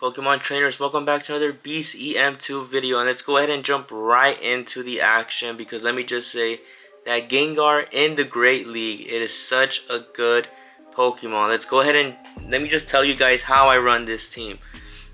Pokemon trainers, welcome back to another Beast EM2 video, and let's go ahead and jump right into the action because let me just say that Gengar in the Great League, it is such a good Pokemon. Let's go ahead and let me just tell you guys how I run this team.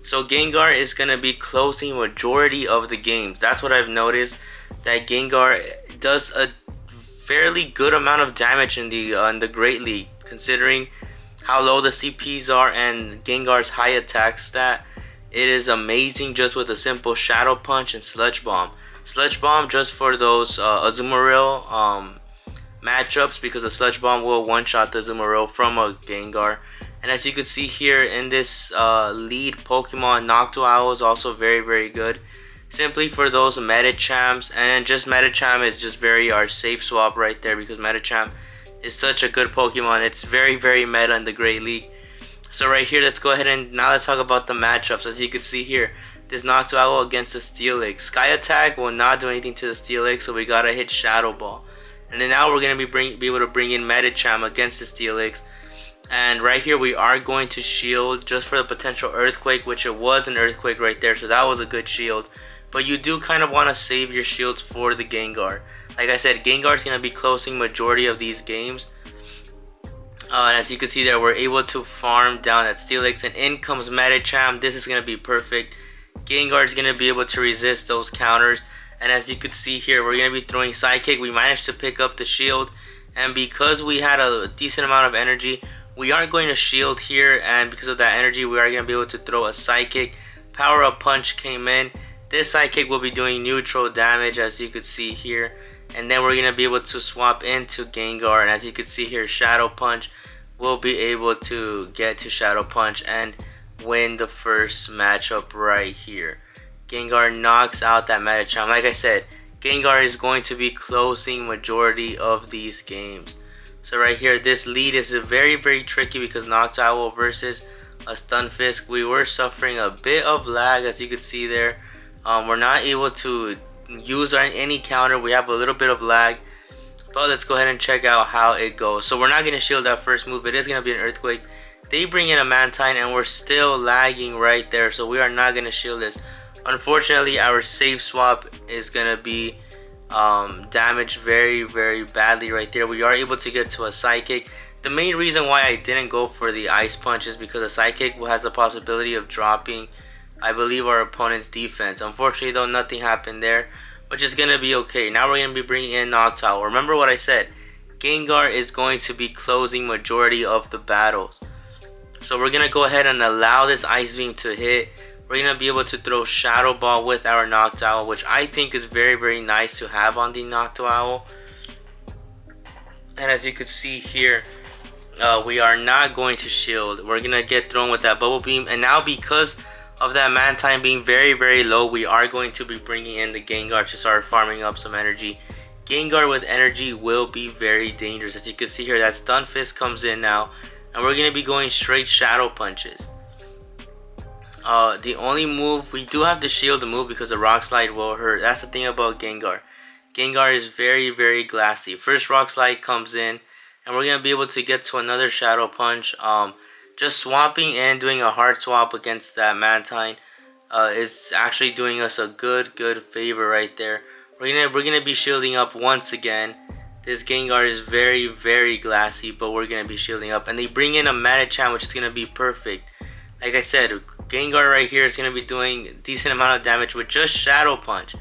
So Gengar is going to be closing majority of the games. That's what I've noticed, that Gengar does a fairly good amount of damage in the Great League, considering how low the CPs are and Gengar's high attack stat. It is amazing just with a simple Shadow Punch and Sludge Bomb. Sludge Bomb just for those Azumarill matchups, because the Sludge Bomb will one-shot the Azumarill from a Gengar. And as you can see here in this lead Pokemon, Noctowl is also very good. Simply for those Medichams, and just Medicham is just our safe swap right there, because Medicham is such a good Pokemon. It's very meta in the Great League. So right here, let's go ahead and now let's talk about the matchups. As you can see here, this Noctowl against the Steelix. Sky Attack will not do anything to the Steelix, so we gotta hit Shadow Ball. And then now we're gonna be able to bring in Medicham against the Steelix. And right here we are going to shield just for the potential Earthquake, which it was an Earthquake right there, so that was a good shield. But you do kind of want to save your shields for the Gengar. Like I said, Gengar is going to be closing majority of these games. And as you can see there, we're able to farm down at Steelix, and in comes Medicham. This is going to be perfect. Gengar is going to be able to resist those counters. And as you can see here, we're going to be throwing Psychic. We managed to pick up the shield. And because we had a decent amount of energy, we are going to shield here. And because of that energy, we are going to be able to throw a Psychic. Power Up Punch came in. This Psychic will be doing neutral damage, as you could see here. And then we're going to be able to swap into Gengar. And as you can see here, Shadow Punch will be able to get to Shadow Punch and win the first matchup right here. Gengar knocks out that Medicham. Like I said, Gengar is going to be closing majority of these games. So right here, this lead is very tricky because Noctowl versus a Stunfisk. We were suffering a bit of lag, as you can see there. We're not able to use any counter. We have a little bit of lag, but let's go ahead and check out how it goes. So we're not going to shield that first move. It is going to be an Earthquake. They bring in a Mantine, and we're still lagging right there, so we are not going to shield this. Unfortunately, our safe swap is going to be damaged very badly right there. We are able to get to a Psychic. The main reason why I didn't go for the Ice Punch is because a Psychic has the possibility of dropping, I believe, our opponent's defense. Unfortunately though, nothing happened there, which is going to be okay. Now we're going to be bringing in Noctowl. Remember what I said, Gengar is going to be closing majority of the battles. So we're going to go ahead and allow this Ice Beam to hit. We're going to be able to throw Shadow Ball with our Noctowl, which I think is very nice to have on the Noctowl. And as you can see here, we are not going to shield. We're going to get thrown with that Bubble Beam. And now because of that Mantine being very low, we are going to be bringing in the Gengar to start farming up some energy. Gengar with energy will be very dangerous. As you can see here, that Stunfisk comes in now, and we're going to be going straight Shadow Punches. The only move, we do have to shield the move because the Rock Slide will hurt. That's the thing about Gengar. Gengar is very glassy. First Rock Slide comes in, and we're going to be able to get to another Shadow Punch. Just swapping and doing a hard swap against that Mantine is actually doing us a good favor right there. We're gonna be shielding up once again. This Gengar is very glassy, but we're gonna be shielding up, and they bring in a Medicham, which is gonna be perfect. Like I said, Gengar right here is gonna be doing a decent amount of damage with just Shadow Punch.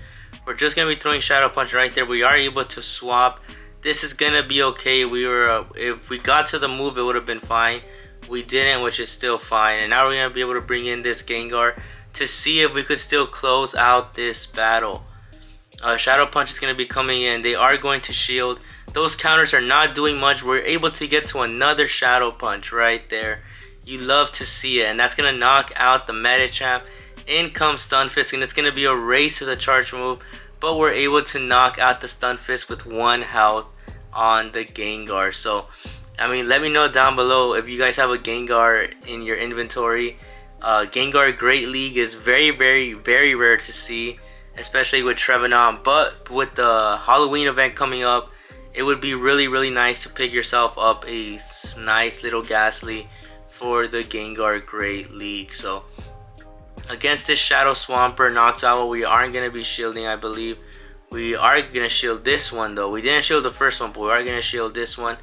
We're just gonna be throwing Shadow Punch right there. We are able to swap. This is gonna be okay. If we got to the move, it would have been fine. We didn't, which is still fine. And now we're going to be able to bring in this Gengar to see if we could still close out this battle. Shadow Punch is going to be coming in. They are going to shield. Those counters are not doing much. We're able to get to another Shadow Punch right there. You love to see it. And that's going to knock out the Medicham. In comes Stunfisk, and it's going to be a race to the charge move. But we're able to knock out the Stunfisk with 1 health on the Gengar. So I mean, let me know down below if you guys have a Gengar in your inventory. Gengar Great League is very rare to see, especially with Trevenant. But with the Halloween event coming up, it would be really nice to pick yourself up a nice little Ghastly for the Gengar Great League. So Against this Shadow Swamper Noctowl, we aren't going to be shielding, I believe. We are going to shield this one though. We didn't shield the first one, but we are going to shield this one.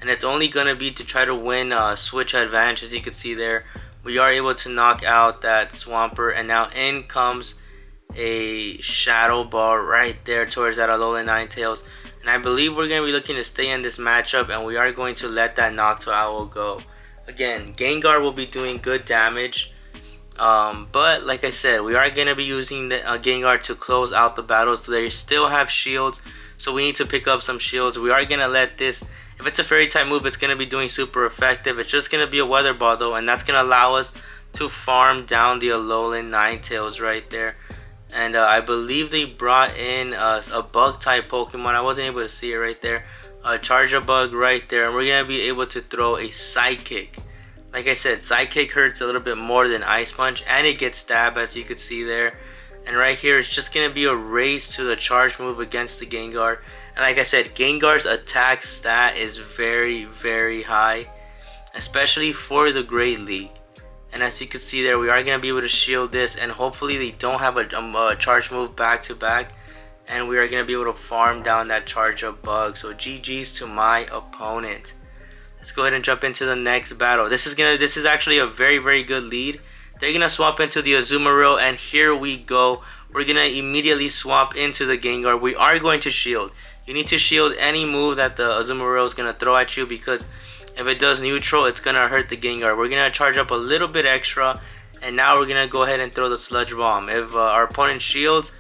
And it's only going to be to try to win switch advantage. As you can see there, we are able to knock out that Swampert. And now in comes a Shadow Ball right there towards that Alolan Ninetales. And I believe we're going to be looking to stay in this matchup. And we are going to let that Noctowl go. Again, Gengar will be doing good damage. But like I said, we are going to be using the Gengar to close out the battles. So they still have shields, so we need to pick up some shields. We are going to let this, if it's a fairy type move, it's going to be doing super effective. It's just going to be a weather ball though, and that's going to allow us to farm down the Alolan Ninetales right there. And I believe they brought in a bug type Pokemon. I wasn't able to see it right there. A Charger Bug right there, and we're going to be able to throw a Psychic. Like I said, Psychic hurts a little bit more than Ice Punch, and it gets stabbed, as you can see there. And right here, it's just going to be a race to the charge move against the Gengar. And like I said, Gengar's attack stat is very, very high, especially for the Great League. And as you can see there, we are going to be able to shield this, and hopefully they don't have a charge move back to back. And we are going to be able to farm down that Charge Up Bug. So GG's to my opponent. Let's go ahead and jump into the next battle. This is actually a very, very good lead. They're gonna swap into the Azumarill, and here we go. We're gonna immediately swap into the Gengar. We are going to shield. You need to shield any move that the Azumarill is gonna throw at you, because if it does neutral, it's gonna hurt the Gengar. We're gonna charge up a little bit extra, and now we're gonna go ahead and throw the Sludge Bomb. If our opponent shields,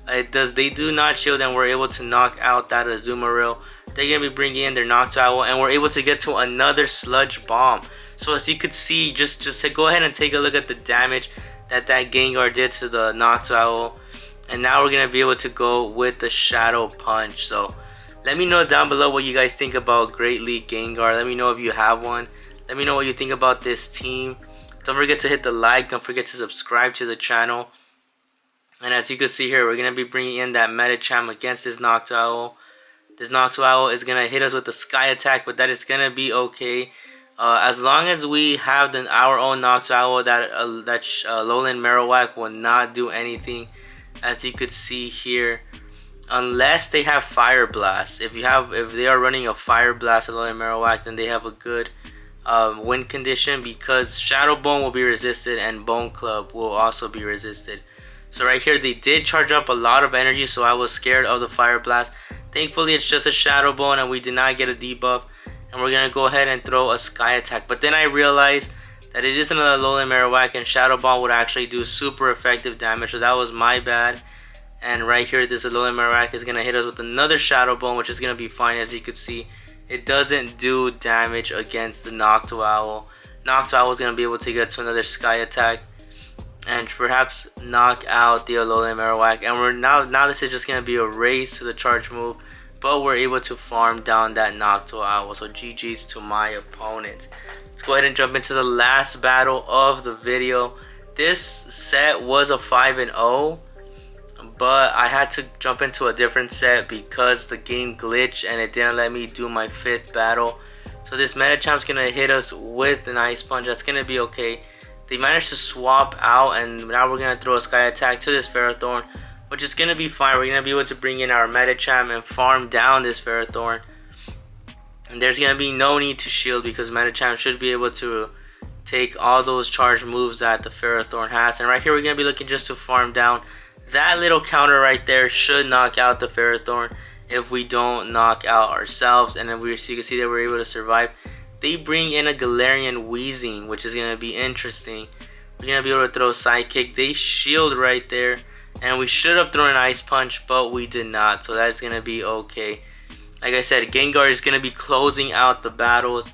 they do not shield, and we're able to knock out that Azumarill. They're going to be bringing in their Noctowl, and we're able to get to another Sludge Bomb. So as you could see, just go ahead and take a look at the damage that Gengar did to the Noctowl. And now we're going to be able to go with the Shadow Punch. So let me know down below what you guys think about Great League Gengar. Let me know if you have one. Let me know what you think about this team. Don't forget to hit the like. Don't forget to subscribe to the channel. And as you can see here, we're going to be bringing in that Medicham against this Noctowl. This Noctowl is going to hit us with the Sky Attack, but that is going to be okay. As long as we have our own Noctowl, that Alolan Marowak will not do anything, as you could see here, unless they have Fire Blast. If they are running a Fire Blast Alolan Marowak, then they have a good win condition, because Shadow Bone will be resisted and Bone Club will also be resisted. So right here, they did charge up a lot of energy, so I was scared of the Fire Blast. Thankfully, it's just a Shadow Bone, and we did not get a debuff. And we're going to go ahead and throw a Sky Attack. But then I realized that it isn't a Alolan Marowak, and Shadow Ball would actually do super effective damage. So that was my bad. And right here, this Alolan Marowak is going to hit us with another Shadow Bone, which is going to be fine. As you can see, it doesn't do damage against the Noctowl. Noctowl is going to be able to get to another Sky Attack and perhaps knock out the Alolan Marowak. And we're now this is just going to be a race to the charge move, but we're able to farm down that Noctowl. So GG's to my opponent. Let's go ahead and jump into the last battle of the video. This set was a 5-0, but I had to jump into a different set because the game glitched and it didn't let me do my 5th battle. So this Medicham's going to hit us with an Ice Punch. That's going to be okay. They managed to swap out, and now we're going to throw a Sky Attack to this Ferrothorn, which is going to be fine. We're going to be able to bring in our Medicham and farm down this Ferrothorn. And there's going to be no need to shield, because Medicham should be able to take all those charge moves that the Ferrothorn has. And right here, we're going to be looking just to farm down. That little counter right there should knock out the Ferrothorn if we don't knock out ourselves. And then you can see that we're able to survive. They bring in a Galarian Weezing, which is going to be interesting. We're going to be able to throw Sidekick. They shield right there. And we should have thrown an Ice Punch, but we did not. So that's going to be okay. Like I said, Gengar is going to be closing out the battles.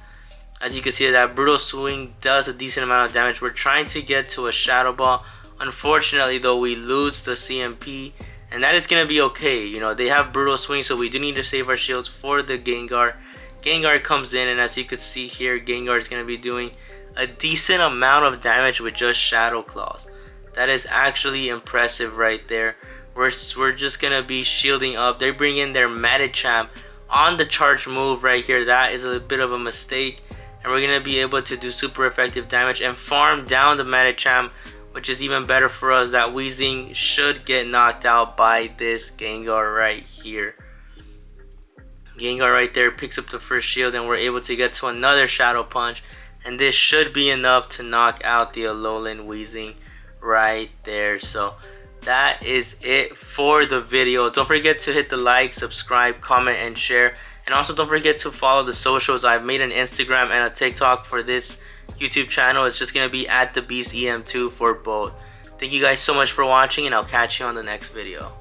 As you can see, that Brutal Swing does a decent amount of damage. We're trying to get to a Shadow Ball. Unfortunately, though, we lose the CMP. And that is going to be okay. You know, they have Brutal Swing, so we do need to save our shields for the Gengar. Gengar comes in, and as you can see here, Gengar is going to be doing a decent amount of damage with just Shadow Claws. That is actually impressive right there. We're just going to be shielding up. They bring in their Medicham on the charge move right here. That is a bit of a mistake. And we're going to be able to do super effective damage and farm down the Medicham which is even better for us. That Weezing should get knocked out by this Gengar right here. Gengar right there picks up the first shield, and we're able to get to another Shadow Punch, and this should be enough to knock out the Alolan Weezing right there. So that is it for the video. Don't forget to hit the like, subscribe, comment, and share. And also don't forget to follow the socials. I've made an Instagram and a TikTok for this YouTube channel. It's just going to be at the Beast EM2 for both. Thank you guys so much for watching, and I'll catch you on the next video.